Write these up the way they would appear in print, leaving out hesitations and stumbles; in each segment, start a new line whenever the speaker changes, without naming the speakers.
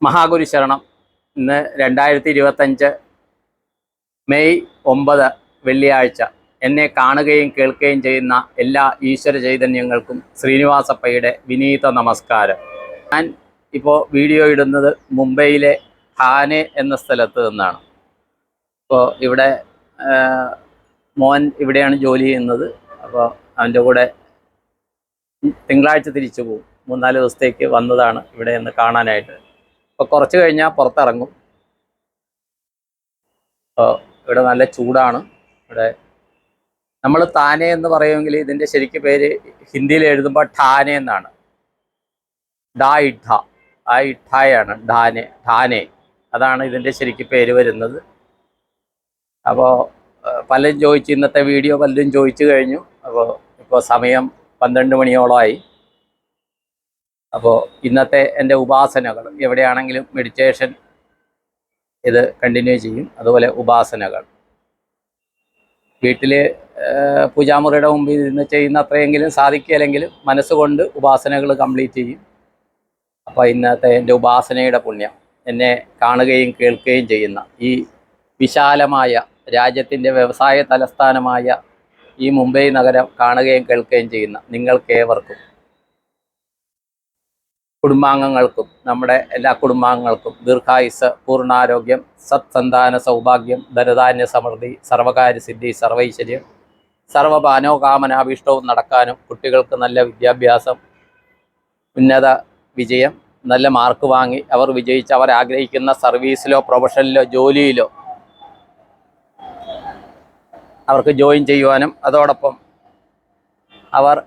മഹാഗുരു ശരണം. ഇന്ന് 2025 മെയ് 9 വെള്ളിയാഴ്ച. എന്നെ കാണുകയും കേൾക്കുകയും ചെയ്യുന്ന എല്ലാ ഈശ്വര ചൈതന്യങ്ങൾക്കും ശ്രീനിവാസപ്പയുടെ വിനീത നമസ്കാരം. ഞാൻ ഇപ്പോൾ വീഡിയോ ഇടുന്നത് മുംബൈയിലെ ഠാനെ എന്ന സ്ഥലത്ത് നിന്നാണ്. ഇപ്പോൾ ഇവിടെ മോൻ ഇവിടെയാണ് ജോലി ചെയ്യുന്നത്. അപ്പോൾ അവൻ്റെ കൂടെ തിങ്കളാഴ്ച തിരിച്ചു പോകും. 3-4 ദിവസത്തേക്ക് വന്നതാണ് ഇവിടെ നിന്ന് കാണാനായിട്ട്. അപ്പോൾ കുറച്ച് കഴിഞ്ഞാൽ പുറത്തിറങ്ങും. അപ്പോൾ ഇവിടെ നല്ല ചൂടാണ്. ഇവിടെ നമ്മൾ താനെ എന്ന് പറയുമെങ്കിൽ ഇതിൻ്റെ ശരിക്കും പേര് ഹിന്ദിയിൽ എഴുതുമ്പോൾ ഠാനെ എന്നാണ്. ഇഠ ആ ഇഠായാണ് ഠാനെ അതാണ് ഇതിൻ്റെ ശരിക്കും പേര് വരുന്നത്. അപ്പോൾ പലരും ചോദിച്ചു, ഇന്നത്തെ വീഡിയോ പലരും ചോദിച്ചു കഴിഞ്ഞു. ഇപ്പോൾ സമയം 12 മണിയോളമായി. അപ്പോൾ ഇന്നത്തെ എൻ്റെ ഉപാസനകൾ എവിടെയാണെങ്കിലും മെഡിറ്റേഷൻ ഇത് കണ്ടിന്യൂ ചെയ്യും. അതുപോലെ ഉപാസനകൾ വീട്ടിൽ പൂജാമുറിയുടെ മുമ്പിൽ ഇരുന്ന് ചെയ്യുന്ന അത്രയെങ്കിലും സാധിക്കില്ലെങ്കിലും മനസ്സുകൊണ്ട് ഉപാസനകൾ കംപ്ലീറ്റ് ചെയ്യും. അപ്പോൾ ഇന്നത്തെ എൻ്റെ ഉപാസനയുടെ പുണ്യം, എന്നെ കാണുകയും കേൾക്കുകയും ചെയ്യുന്ന ഈ വിശാലമായ രാജ്യത്തിൻ്റെ വ്യവസായ തലസ്ഥാനമായ ഈ മുംബൈ നഗരം കാണുകയും കേൾക്കുകയും ചെയ്യുന്ന നിങ്ങൾക്കേവർക്കും, കുടുംബാംഗങ്ങൾക്കും, നമ്മുടെ എല്ലാ കുടുംബാംഗങ്ങൾക്കും ദീർഘായുസ്, പൂർണ്ണാരോഗ്യം, സത്സന്താന സൗഭാഗ്യം, ധനധാന്യ സമൃദ്ധി, സർവകാര്യസിദ്ധി, സർവൈശ്വര്യം, സർവ്വമാനോകാമനാഭീഷ്ടവും നടക്കാനും, കുട്ടികൾക്ക് നല്ല വിദ്യാഭ്യാസം, ഉന്നത വിജയം, നല്ല മാർക്ക് വാങ്ങി അവർ വിജയിച്ച് അവർ ആഗ്രഹിക്കുന്ന സർവീസിലോ പ്രൊഫഷനിലോ ജോലിയിലോ അവർക്ക് ജോയിൻ ചെയ്യുവാനും, അതോടൊപ്പം അവർ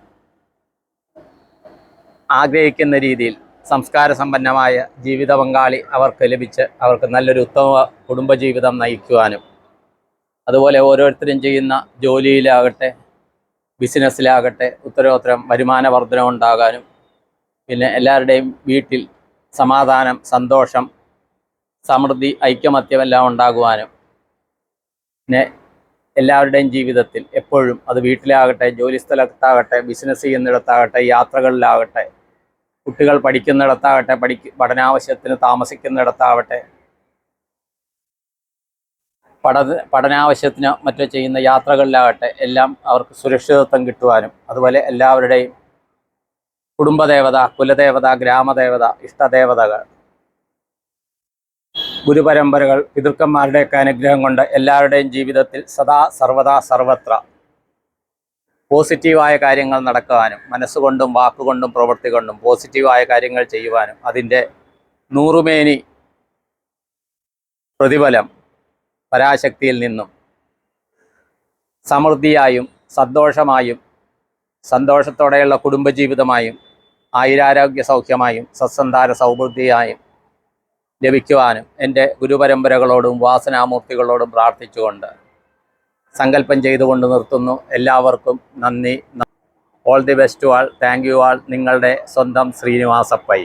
ആഗ്രഹിക്കുന്ന രീതിയിൽ സംസ്കാര സമ്പന്നമായ ജീവിത പങ്കാളി അവർക്ക് ലഭിച്ച് അവർക്ക് നല്ലൊരു ഉത്തമ കുടുംബജീവിതം നയിക്കുവാനും, അതുപോലെ ഓരോരുത്തരും ചെയ്യുന്ന ജോലിയിലാകട്ടെ ബിസിനസ്സിലാകട്ടെ ഉത്തരോത്തരം വരുമാന വർധന ഉണ്ടാകാനും, പിന്നെ എല്ലാവരുടെയും വീട്ടിൽ സമാധാനം, സന്തോഷം, സമൃദ്ധി, ഐക്യമത്യമെല്ലാം ഉണ്ടാകുവാനും, പിന്നെ എല്ലാവരുടെയും ജീവിതത്തിൽ എപ്പോഴും അത് വീട്ടിലാകട്ടെ ജോലി സ്ഥലത്താകട്ടെ ബിസിനസ് ചെയ്യുന്നിടത്താകട്ടെ യാത്രകളിലാകട്ടെ കുട്ടികൾ പഠിക്കുന്നിടത്താകട്ടെ പഠനാവശ്യത്തിന് താമസിക്കുന്നിടത്താവട്ടെ പഠനാവശ്യത്തിന് മറ്റോ ചെയ്യുന്ന യാത്രകളിലാകട്ടെ എല്ലാം അവർക്ക് സുരക്ഷിതത്വം കിട്ടുവാനും, അതുപോലെ എല്ലാവരുടെയും കുടുംബദേവത, കുലദേവത, ഗ്രാമദേവത, ഇഷ്ടദേവതകൾ, ഗുരുപരമ്പരകൾ, പിതൃക്കന്മാരുടെയൊക്കെ അനുഗ്രഹം കൊണ്ട് എല്ലാവരുടെയും ജീവിതത്തിൽ സദാ സർവദാ സർവത്ര പോസിറ്റീവായ കാര്യങ്ങൾ നടക്കുവാനും, മനസ്സുകൊണ്ടും വാക്കുകൊണ്ടും പ്രവൃത്തി കൊണ്ടും പോസിറ്റീവായ കാര്യങ്ങൾ ചെയ്യുവാനും, അതിൻ്റെ 100 മേനി പ്രതിഫലം പരാശക്തിയിൽ നിന്നും സമൃദ്ധിയായും സന്തോഷമായും സന്തോഷത്തോടെയുള്ള കുടുംബജീവിതമായും ആയുരാരോഗ്യ സൗഖ്യമായും സത്സന്താന സൗബുദ്ധിയായും ലഭിക്കുവാനും എൻ്റെ ഗുരുപരമ്പരകളോടും വാസനാമൂർത്തികളോടും പ്രാർത്ഥിച്ചുകൊണ്ട് സങ്കല്പം ചെയ്തുകൊണ്ട് നിർത്തുന്നു. എല്ലാവർക്കും നന്ദി. All the best to all. Thank you all. നിങ്ങളുടെ സ്വന്തം ശ്രീനിവാസപ്പൈ.